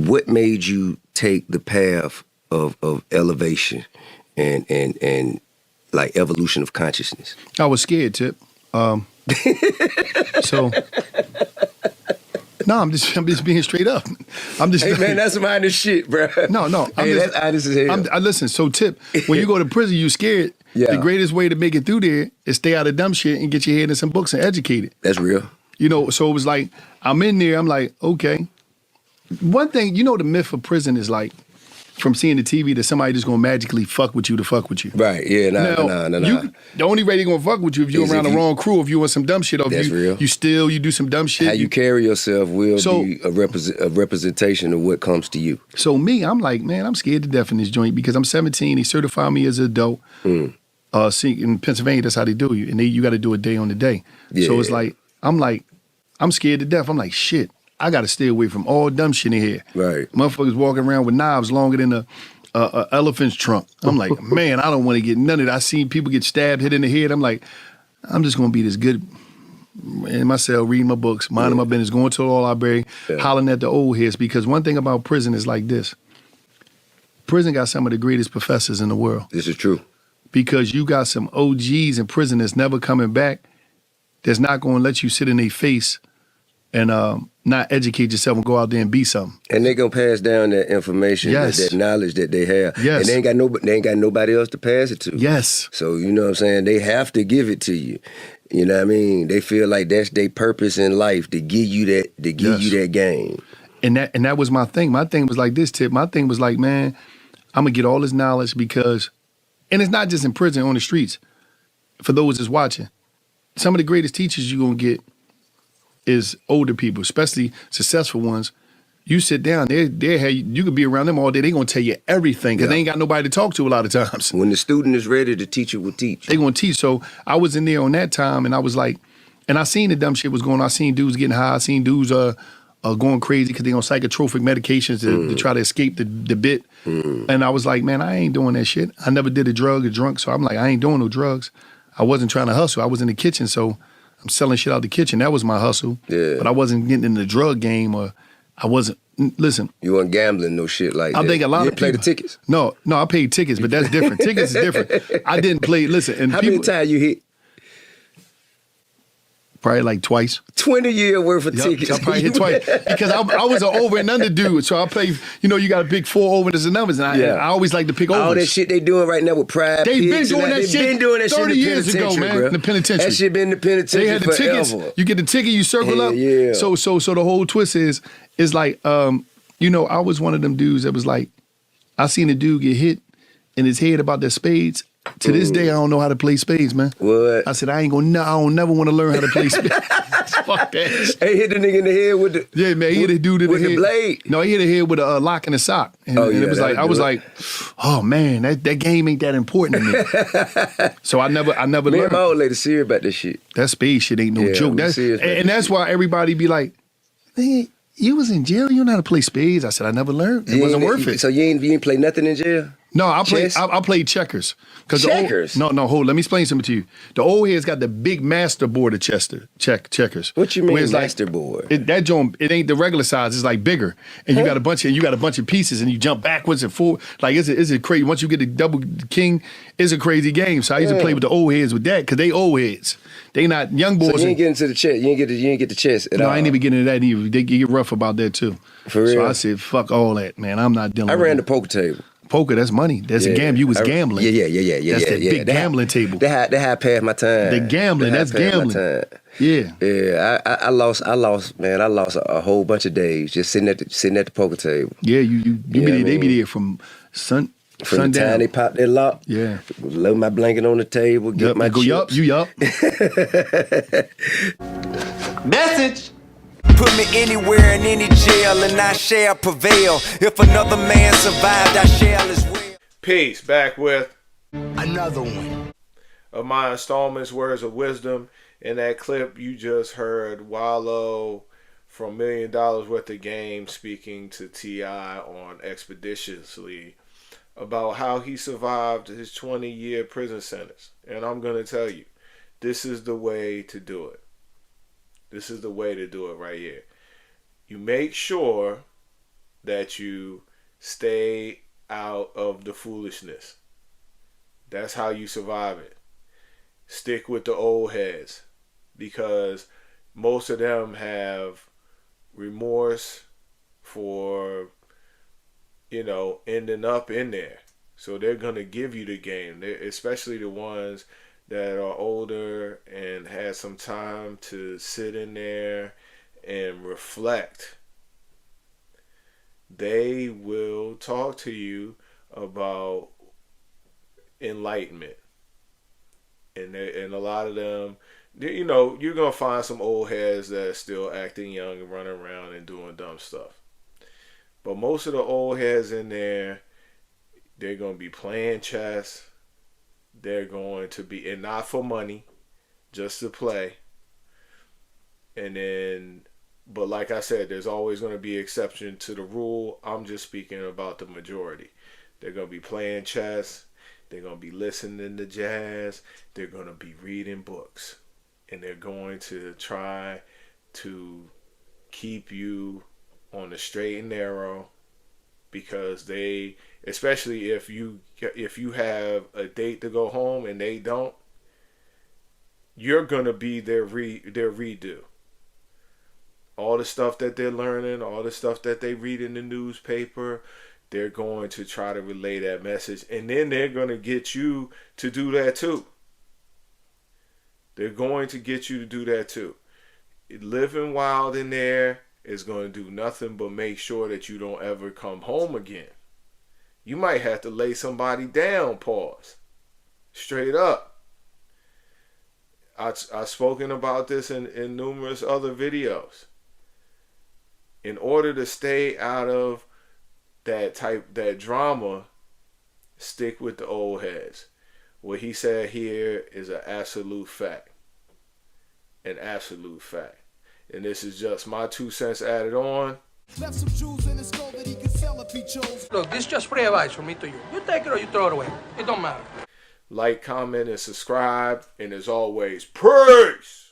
what made you take the path of elevation and like evolution of consciousness? I was scared, Tip. So no, I'm just being straight up. I'm just. Hey man, that's some honest shit, bro. No. That's honest as hell. Listen. So Tip, when you go to prison, you scared. Yeah. The greatest way to make it through there is stay out of dumb shit and get your head in some books and educate it. That's real. You know, so it was like, I'm in there, I'm like, okay. One thing, you know, the myth of prison is like, from seeing the TV that somebody just gonna magically fuck with you to fuck with you. Right, yeah, nah. The only way they gonna fuck with you if you're around the wrong crew, if you want some dumb shit, or that's real. You do some dumb shit. How you carry yourself will be a representation of what comes to you. So me, I'm like, man, I'm scared to death in this joint because I'm 17, they certify me as an adult. See, in Pennsylvania, that's how they do you. And you gotta do a day on the day. Yeah. So it's like, I'm scared to death. I'm like, shit. I got to stay away from all dumb shit in here. Right. Motherfuckers walking around with knives longer than a elephant's trunk. I'm like, man, I don't want to get none of that. I seen people get stabbed, hit in the head. I'm like, I'm just going to be this good in my cell, reading my books, minding my business, going to the law library, hollering at the old heads. Because one thing about prison is like this. Prison got some of the greatest professors in the world. This is true. Because you got some OGs in prison that's never coming back, that's not going to let you sit in their face and not educate yourself and go out there and be something. And they gonna pass down that information, that knowledge that they have. Yes. And they ain't got nobody else to pass it to. Yes. So you know what I'm saying? They have to give it to you. You know what I mean? They feel like that's their purpose in life, to give you that game. And that was my thing. My thing was like this, Tip. My thing was like, man, I'm gonna get all this knowledge because, and it's not just in prison, on the streets. For those that's watching, some of the greatest teachers you're gonna get is older people, especially successful ones. You sit down, you could be around them all day. They're going to tell you everything because they ain't got nobody to talk to a lot of times. When the student is ready, the teacher will teach. They're going to teach. So I was in there on that time, and I was like, and I seen the dumb shit was going on. I seen dudes getting high. I seen dudes going crazy because they on psychotropic medications to try to escape the bit. And I was like, man, I ain't doing that shit. I never did a drug or drunk, so I'm like, I ain't doing no drugs. I wasn't trying to hustle. I was in the kitchen, so I'm selling shit out the kitchen. That was my hustle. Yeah. But I wasn't getting in the drug game, or I wasn't. Listen. You weren't gambling, no shit like that. I think a lot of people. You play the tickets? No, I paid tickets, but that's different. Tickets is different. I didn't play. Listen, and how many times you hit? Probably like twice. 20 years worth of tickets. I probably hit twice because I was an over and under dude. So I played, you got to pick 4 overs and numbers. And I always like to pick overs. All that shit they doing right now with pride. They've been doing that shit 30 years ago, man. Bro. In the penitentiary. That shit been in the penitentiary They had the forever. tickets. You get the ticket, you circle up. Yeah. So the whole twist is like, I was one of them dudes that was like, I seen a dude get hit in his head about their spades. To this day, I don't know how to play spades, man. What? I said, I don't never want to learn how to play spades. Fuck that. Hey, hit the nigga in the head with the... Yeah, man, he hit a dude in the head. With the blade? No, he hit a head with a lock and a sock. And it was like, I was like, oh man, that game ain't that important to me. So I never learned. Me and my old lady serious about this shit. That spade shit ain't no joke. That's why everybody be like, man, you was in jail, you know how to play spades. I said, I never learned. It wasn't worth it. So you ain't play nothing in jail? No, I played checkers. Checkers? Hold. Let me explain something to you. The old head's got the big master board of checkers. What you mean master board? That joint, it ain't the regular size. It's like bigger, and you got a bunch of pieces, and you jump backwards and forward. Like it's a crazy. Once you get the double king, it's a crazy game. So I used to play with the old heads with that because they old heads. They not young boys. So you ain't getting to the chest. You ain't get the chest at all. No, I ain't even getting into that either. They get rough about that too. For real. So I said, fuck all that, man. I'm not dealing. I with ran that. the poker table. Poker, that's money. That's a gamble. You was gambling. Yeah. That's that big gambling table. That how I passed my time. The gambling, that's gambling. Yeah. Yeah, I lost, man. I lost a whole bunch of days just sitting at the poker table. Yeah, they be there from sundown. The time they pop their lock. Yeah. Load my blanket on the table, get my chips. You yup. Message. Put me anywhere in any jail and I shall prevail. If another man survived, I shall as well. Peace. Back with another one of my installments, Words of Wisdom. In that clip, you just heard Wallo from $1 Million Worth of Game speaking to T.I. on Expeditiously about how he survived his 20-year prison sentence. And I'm going to tell you, this is the way to do it. This is the way to do it right here. You make sure that you stay out of the foolishness. That's how you survive it. Stick with the old heads, because most of them have remorse for, ending up in there. So they're going to give you the game, especially the ones that are older and had some time to sit in there and reflect. They will talk to you about enlightenment. And a lot of them, you're going to find some old heads that are still acting young and running around and doing dumb stuff. But most of the old heads in there, they're going to be playing chess. They're going to be, and not for money, just to play. And then, but like I said, there's always going to be exception to the rule. I'm just speaking about the majority. They're going to be playing chess. They're going to be listening to jazz. They're going to be reading books. And they're going to try to keep you on the straight and narrow, because they, especially if you have a date to go home and they don't, you're going to be their redo. All the stuff that they're learning, all the stuff that they read in the newspaper, they're going to try to relay that message. And then they're going to get you to do that too. They're going to get you to do that too. Living wild in there is going to do nothing but make sure that you don't ever come home again. You might have to lay somebody down, pause. Straight up. I've spoken about this in numerous other videos. In order to stay out of that drama, stick with the old heads. What he said here is an absolute fact. An absolute fact. And this is just my 2 cents added on. Left some jewels in his skull that he could sell if he chose. Look, this is just free advice from me to you. You take it or you throw it away. It don't matter. Like, comment, and subscribe. And as always, peace!